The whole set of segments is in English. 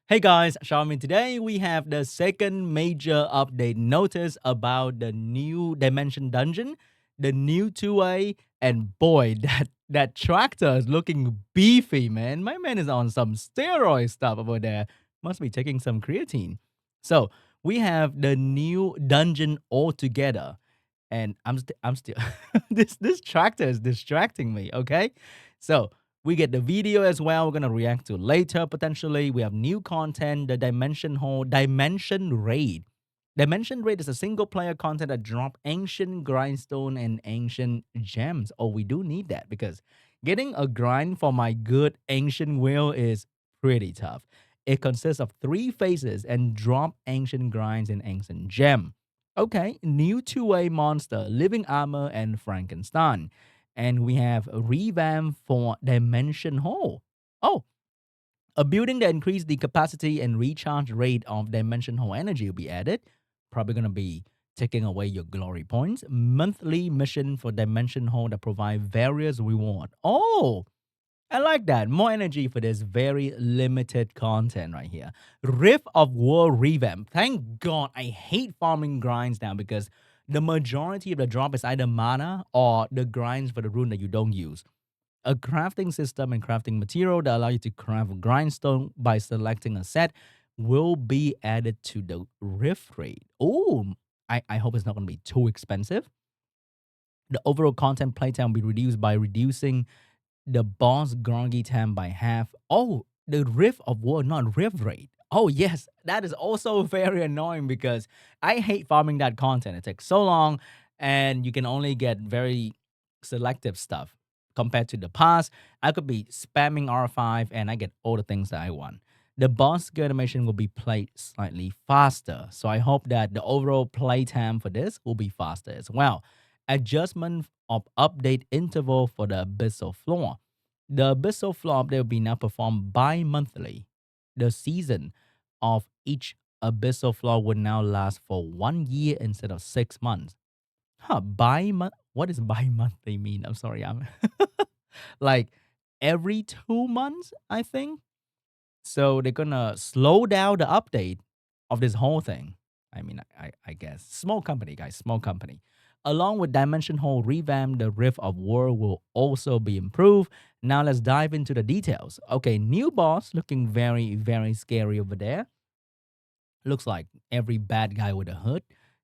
Hey guys, Xiaomi. Today we have the second major update notice about the new Dimension Dungeon, the new 2A, and boy, that tractor is looking beefy, man. My man is on some steroid stuff over there. Must be taking some creatine. So we have the new dungeon altogether, and I'm still this tractor is distracting me. Okay, so we get the video as well. We're gonna react to later potentially. We have new content, the Dimension Hole, Dimension Raid. Dimension Raid is a single player content that drop ancient grindstone and ancient gems. Oh, we do need that because getting a grind for my good ancient wheel is pretty tough. It consists of 3 phases and drop ancient grinds and ancient gem. Okay, new 2A monster, Living Armor and Frankenstein. And we have a revamp for Dimension Hole. Oh, a building that increase the capacity and recharge rate of Dimension Hole energy will be added. Probably going to be taking away your glory points. Monthly mission for Dimension Hole that provide various reward. Oh, I like that. More energy for this very limited content right here. Rift of War revamp. Thank God I hate farming grinds now because the majority of the drop is either mana or the grinds for the rune that you don't use. A crafting system and crafting material that allow you to craft grindstone by selecting a set will be added to the Rift rate. Oh, I hope it's not going to be too expensive. The overall content playtime will be reduced by reducing the boss groggy time by half. Oh, the Rift of War, not Rift rate. Oh, yes, that is also very annoying because I hate farming that content. It takes so long and you can only get very selective stuff compared to the past. I could be spamming R5 and I get all the things that I want. The boss skill animation will be played slightly faster. So I hope that the overall playtime for this will be faster as well. Adjustment of update interval for the Abyssal floor. The Abyssal floor update will be now performed bi-monthly. The season of each Abyssal floor would now last for 1 year instead of 6 months. Huh, bi-month? What does bi-monthly mean? I'm sorry, I'm like every 2 months, I think. So they're gonna slow down the update of this whole thing. I mean, I guess. Small company, guys, small company. Along with Dimension Hole revamp, the Rift of War will also be improved. Now let's dive into the details. Okay, new boss looking very, very scary over there. Looks like every bad guy with a hood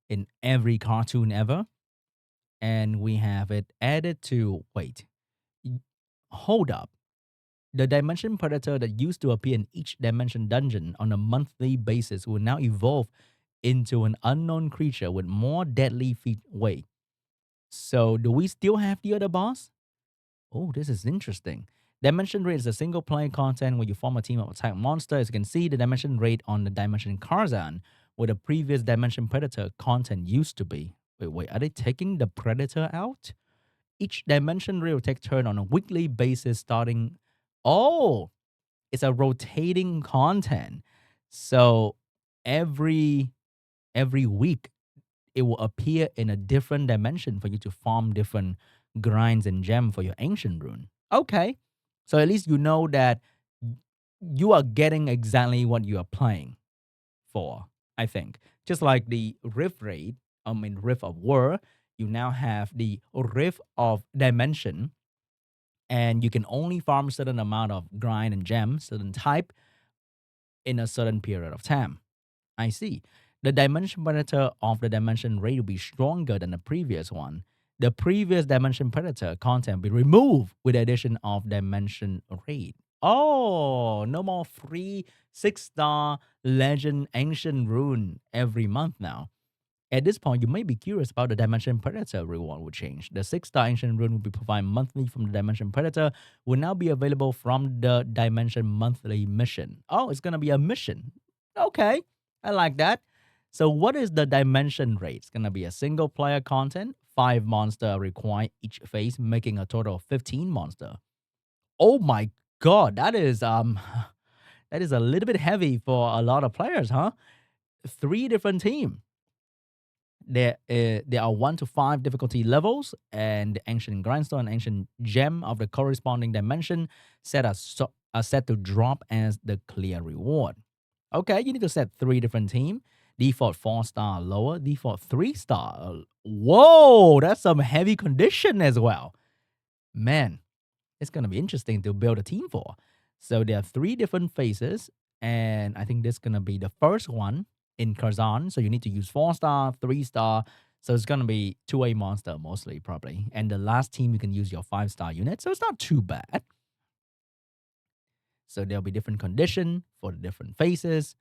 in every cartoon ever. And we have it added to, wait, hold up. The Dimension Predator that used to appear in each Dimension dungeon on a monthly basis will now evolve into an unknown creature with more deadly feet. Wait, so do we still have the other boss? Oh, this is interesting. Dimension Raid is a single player content where you form a team of attack monsters. As you can see, the Dimension Raid on the Dimension Karzan, where the previous Dimension Predator content used to be. Wait, are they taking the Predator out? Each Dimension Raid will take turn on a weekly basis starting. Oh, it's a rotating content. So every every week it will appear in a different dimension for you to farm different grinds and gem for your ancient rune. Okay. So at least you know that you are getting exactly what you are playing for, I think. Just like the Rift Raid, Rift of War, you now have the Rift of Dimension, and you can only farm a certain amount of grind and gem, certain type, in a certain period of time. I see. The Dimension Predator of the Dimension Raid will be stronger than the previous one. The previous Dimension Predator content will be removed with the addition of Dimension Raid. Oh, no more free 6-star Legend Ancient Rune every month now. At this point, you may be curious about the Dimension Predator reward will change. The 6-star Ancient Rune will be provided monthly from the Dimension Predator, will now be available from the Dimension Monthly mission. Oh, it's going to be a mission. Okay, I like that. So what is the Dimension Raid? It's going to be a single player content. 5 monster required each phase, making a total of 15 monster. Oh my god, that is that is a little bit heavy for a lot of players, huh? 3 different teams. There are 1 to 5 difficulty levels, and the ancient grindstone and ancient gem of the corresponding dimension are set to drop as the clear reward. Okay, you need to set 3 different team. Default 4-star lower, default 3-star. Whoa, that's some heavy condition as well. Man, it's gonna be interesting to build a team for. So there are 3 different phases, and I think this is gonna be the first one in Kazan. So you need to use 4-star, 3-star. So it's gonna be 2A monster mostly, probably. And the last team you can use your 5-star unit. So it's not too bad. So there'll be different condition for the different phases.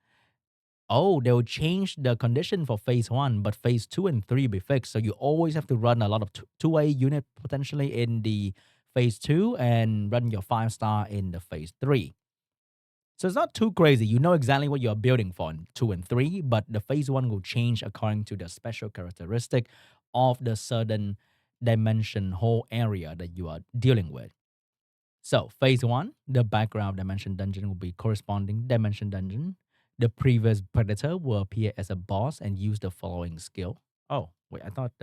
Oh, they'll change the condition for phase 1, but phase 2 and 3 be fixed. So you always have to run a lot of 2A unit potentially in the phase 2 and run your 5-star in the phase 3. So it's not too crazy. You know exactly what you're building for in 2 and 3, but the phase 1 will change according to the special characteristic of the certain dimension whole area that you are dealing with. So, phase 1, the background dimension dungeon will be corresponding dimension dungeon. The previous predator will appear as a boss and use the following skill. Oh, wait, I thought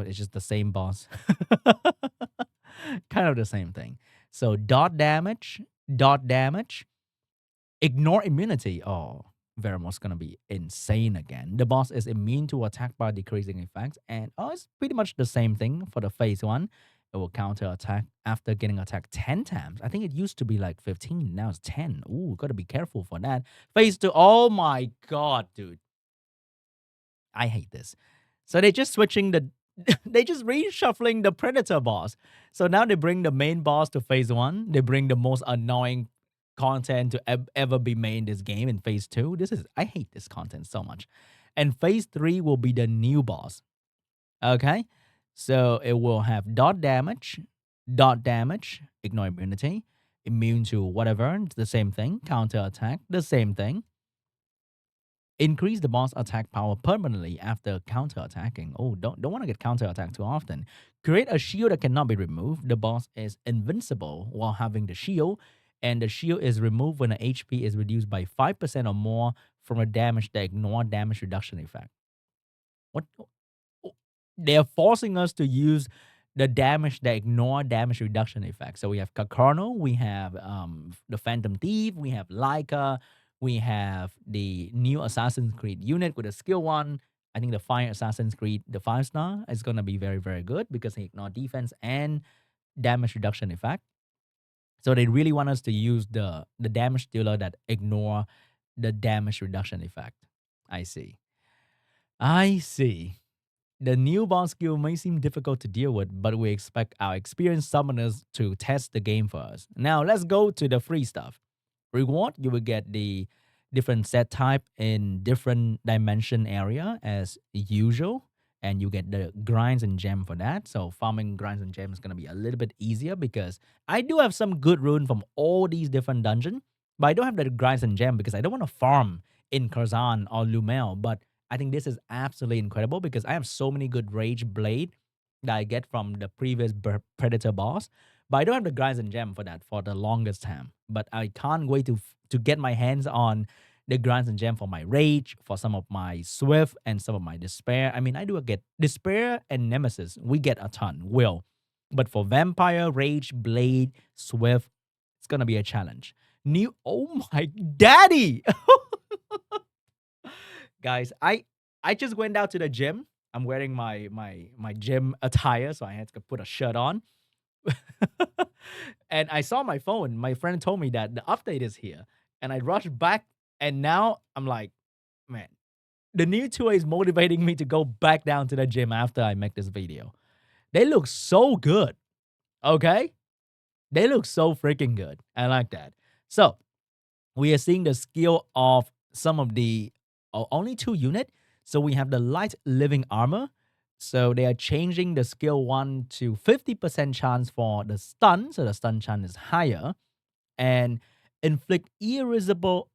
it's just the same boss. Kind of the same thing. So, dot damage, ignore immunity. Oh, Veramo's gonna be insane again. The boss is immune to attack by decreasing effects, and it's pretty much the same thing for the phase 1. It will counter attack after getting attacked 10 times. I think it used to be like 15, now it's 10. Ooh, gotta be careful for that. Phase 2, oh my god, dude. I hate this. So they're just switching the they just reshuffling the predator boss. So now they bring the main boss to phase 1. They bring the most annoying content to ever be made in this game in phase 2. I hate this content so much. And phase 3 will be the new boss. Okay? So it will have dot damage, ignore immunity, immune to whatever, it's the same thing, counter attack, the same thing. Increase the boss attack power permanently after counter-attacking. Oh, don't want to get counter-attacked too often. Create a shield that cannot be removed. The boss is invincible while having the shield, and the shield is removed when the HP is reduced by 5% or more from a damage that ignore damage reduction effect. What? They're forcing us to use the damage that ignore damage reduction effect. So we have Kakarno, we have the Phantom Thief, we have Laika, we have the new Assassin's Creed unit with a skill 1. I think the Fire Assassin's Creed, the 5-star, is going to be very, very good because they ignore defense and damage reduction effect. So they really want us to use the damage dealer that ignore the damage reduction effect. I see. I see. The new boss skill may seem difficult to deal with, but we expect our experienced summoners to test the game for us. Now, let's go to the free stuff. Reward, you will get the different set type in different dimension area as usual, and you get the grinds and gem for that. So farming grinds and gem is going to be a little bit easier because I do have some good rune from all these different dungeons, but I don't have the grinds and gem because I don't want to farm in Kazan or Lumel, but I think this is absolutely incredible because I have so many good Rage Blade that I get from the previous Predator boss, but I don't have the grinds and gem for that for the longest time. But I can't wait to get my hands on the grinds and gem for my Rage, for some of my Swift, and some of my Despair. I mean, I do get Despair and Nemesis. We get a ton, but for Vampire, Rage, Blade, Swift, it's gonna be a challenge. Oh my daddy! Guys, I just went out to the gym. I'm wearing my gym attire, so I had to put a shirt on. And I saw my phone. My friend told me that the update is here, and I rushed back. And now I'm like, man, the new tour is motivating me to go back down to the gym after I make this video. They look so good. Okay, they look so freaking good. I like that. So we are seeing the skill of some of the only 2 unit. So we have the light living armor. So they are changing the skill 1 to 50% chance for the stun. So the stun chance is higher. And inflict irresistible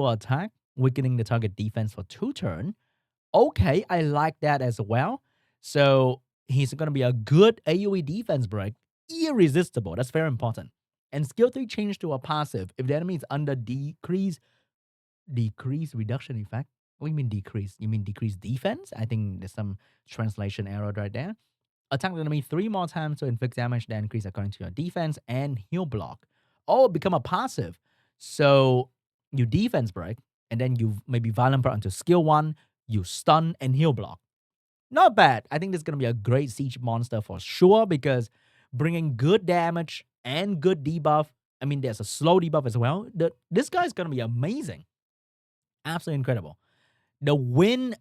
attack, weakening the target defense for 2 turns. Okay, I like that as well. So he's going to be a good AoE defense break. Irresistible. That's very important. And skill 3 change to a passive. If the enemy is under decrease reduction effect. What do you mean decrease? You mean decrease defense? I think there's some translation error right there. Attack the enemy 3 more times to inflict damage that increase according to your defense and heal block. Oh, become a passive. So you defense break, and then you maybe violent break onto skill one, you stun and heal block. Not bad. I think this is gonna be a great siege monster for sure because bringing good damage and good debuff. I mean, there's a slow debuff as well. This guy is gonna be amazing, absolutely incredible. The win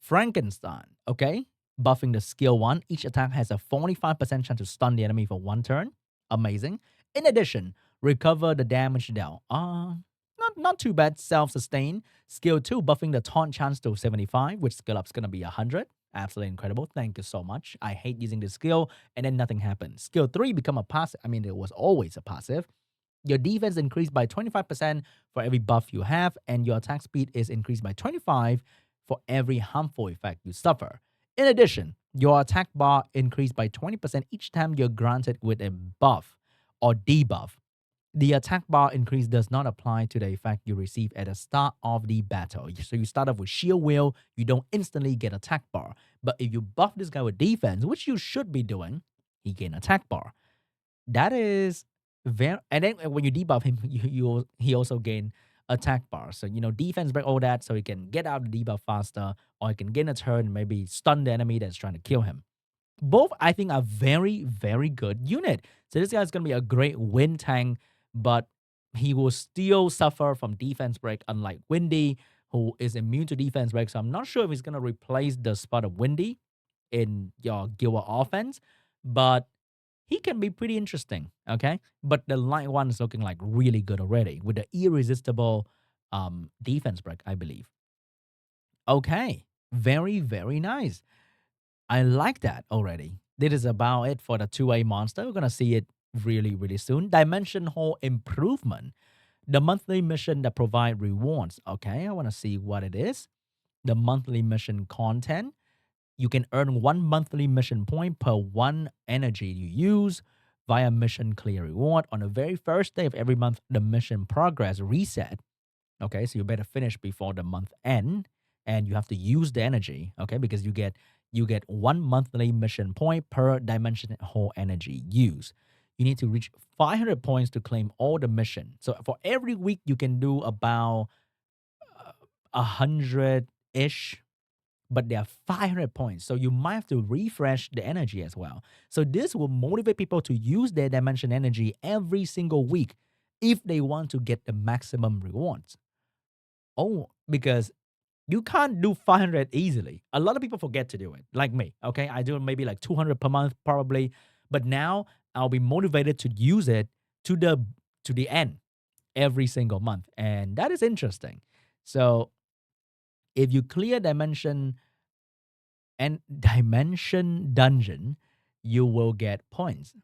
Frankenstein, okay, buffing the skill one. Each attack has a 45% chance to stun the enemy for one turn. Amazing. In addition, recover the damage dealt. Not too bad. Self-sustain. Skill 2, buffing the taunt chance to 75, which skill up's gonna be 100. Absolutely incredible. Thank you so much. I hate using this skill, and then nothing happens. Skill 3 become a passive. I mean, it was always a passive. Your defense increased by 25% for every buff you have, and your attack speed is increased by 25 for every harmful effect you suffer. In addition, your attack bar increased by 20% each time you're granted with a buff or debuff. The attack bar increase does not apply to the effect you receive at the start of the battle. So you start off with sheer will, you don't instantly get attack bar. But if you buff this guy with defense, which you should be doing, he gain attack bar. That is very, and then when you debuff him, he also gain attack bar. So defense break all that, so he can get out the debuff faster, or he can gain a turn and maybe stun the enemy that's trying to kill him. Both I think are very very good unit. So this guy's gonna be a great win tank, but he will still suffer from defense break, unlike Windy, who is immune to defense break. So I'm not sure if he's gonna replace the spot of Windy in your Guild offense, but he can be pretty interesting, okay? But the light one is looking like really good already with the irresistible defense break, I believe. Okay, very, very nice. I like that already. This is about it for the 2A monster. We're gonna see it really, really soon. Dimension Hole Improvement. The monthly mission that provide rewards. Okay, I wanna see what it is. The monthly mission content. You can earn one monthly mission point per one energy you use via mission clear reward. On the very first day of every month, the mission progress reset. Okay, so you better finish before the month end, and you have to use the energy. Okay, because you get one monthly mission point per dimension hole energy use. You need to reach 500 points to claim all the mission. So for every week, you can do about 100-ish, but there are 500 points. So you might have to refresh the energy as well. So this will motivate people to use their dimension energy every single week if they want to get the maximum rewards. Oh, because you can't do 500 easily. A lot of people forget to do it, like me. Okay, I do maybe like 200 per month probably, but now I'll be motivated to use it to the end every single month, and that is interesting. So if you clear dimension dungeon, you will get points.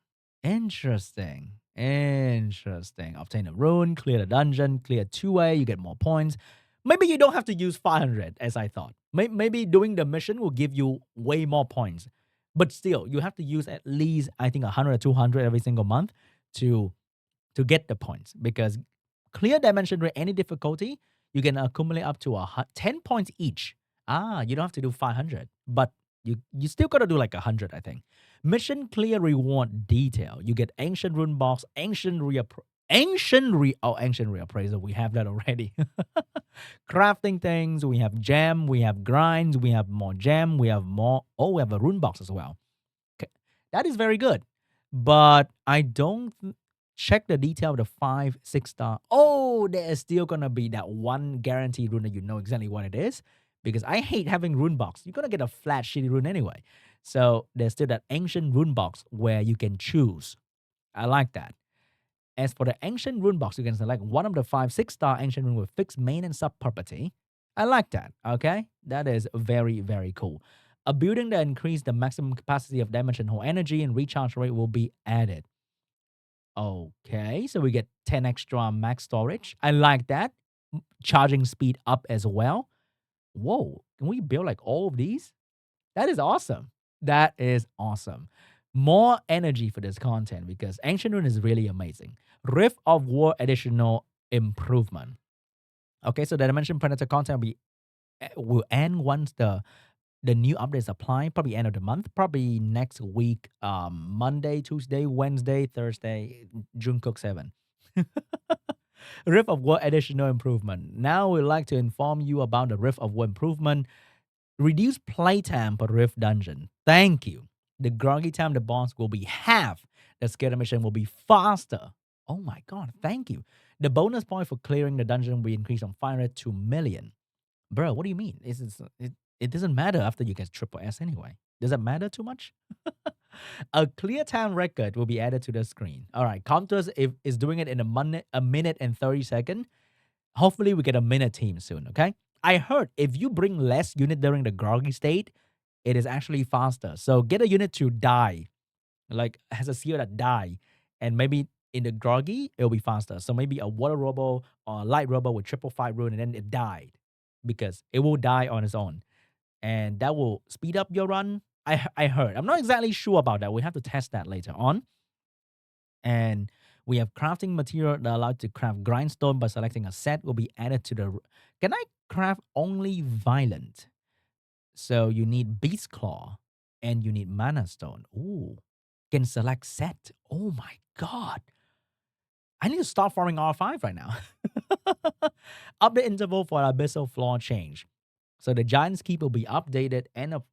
Interesting. Interesting. Obtain a rune, clear the dungeon, clear 2A, you get more points. Maybe you don't have to use 500 as I thought. Maybe doing the mission will give you way more points. But still, you have to use at least, I think, 100 or 200 every single month to get the points, because clear dimension rate any difficulty, you can accumulate up to 10 points each. You don't have to do 500, but you still got to do like 100, I think. Mission clear reward detail. You get ancient rune box, ancient reappraisal. We have that already. Crafting things. We have gem. We have grinds. We have more gem. We have more. Oh, we have a rune box as well. Okay. That is very good, but I don't check the detail of the 5, 6-star. Oh, there is still gonna be that one guaranteed rune that you know exactly what it is. Because I hate having rune box. You're gonna get a flat shitty rune anyway. So there's still that ancient rune box where you can choose. I like that. As for the ancient rune box, you can select one of the 5, 6-star ancient rune with fixed main and sub property. I like that. Okay, that is very very cool. A building that increase the maximum capacity of dimension hole energy and recharge rate will be added. Okay, so we get 10 extra max storage. I like that. Charging speed up as well. Whoa, can we build like all of these? That is awesome. That is awesome. More energy for this content because Ancient Rune is really amazing. Rift of War additional improvement. Okay, so the Dimension Predator content will end once the new updates apply, probably end of the month, probably next week, Monday, Tuesday, Wednesday, Thursday, June Cook 7. Rift of War additional improvement. Now we'd like to inform you about the Rift of War improvement. Reduce playtime per Rift dungeon. Thank you. The groggy time the boss will be half. The scatter mission will be faster. Oh my god, thank you. The bonus point for clearing the dungeon will be increased from 500 to million. Bro, what do you mean? It doesn't matter after you get triple S anyway. Does it matter too much? A clear time record will be added to the screen. All right, counters if is doing it in a minute and 30 seconds. Hopefully we get a minute team soon, okay? I heard if you bring less unit during the groggy state, it is actually faster. So get a unit to die, like has a seal that die, and maybe in the groggy it'll be faster. So maybe a water robo or a light robo with triple five rune, and then it died because it will die on its own, and that will speed up your run. I heard. I'm not exactly sure about that. We have to test that later on. And we have crafting material that allow to craft grindstone by selecting a set will be added to the. Can I craft only violent? So you need beast claw and you need mana stone. Ooh, can select set. Oh my god. I need to start farming R5 right now. Update interval for Abyssal floor change. So the Giant's Keep will be updated end of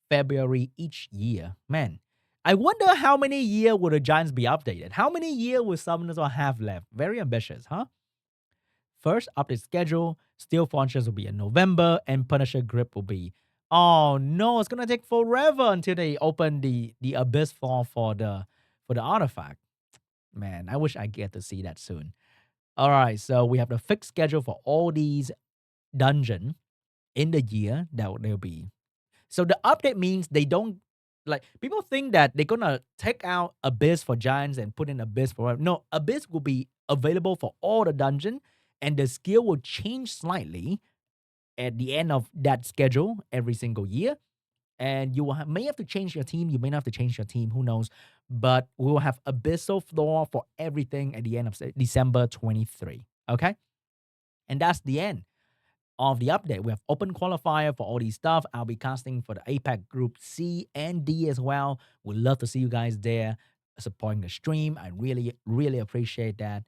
February each year. Man, I wonder how many years will the Giants be updated? How many years will Summoners have left? Very ambitious, huh? First update schedule, Steel Launchers will be in November, and Punisher Grip will be. Oh no, it's gonna take forever until they open the Abyss Fall for the artifact. Man, I wish I get to see that soon. All right, so we have the fixed schedule for all these dungeon in the year that they'll be. So the update means they don't like people think that they're gonna take out Abyss for Giants and put in Abyss for no, Abyss will be available for all the dungeon, and the skill will change slightly at the end of that schedule every single year. And you will may have to change your team. You may not have to change your team. Who knows? But we will have Abyssal floor for everything at the end of December 23. Okay, and that's the end of the update. We have open qualifier for all these stuff. I'll be casting for the APAC Group C and D as well. Would love to see you guys there supporting the stream. I really, really appreciate that.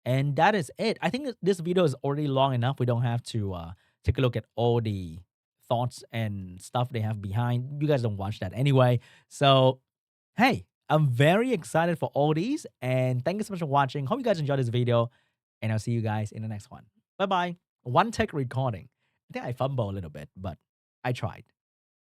And that is it. I think this video is already long enough. We don't have to take a look at all the thoughts and stuff they have behind. You guys don't watch that anyway. So, hey, I'm very excited for all these. And thank you so much for watching. Hope you guys enjoyed this video. And I'll see you guys in the next one. Bye-bye. One take recording. I think I fumble a little bit, but I tried.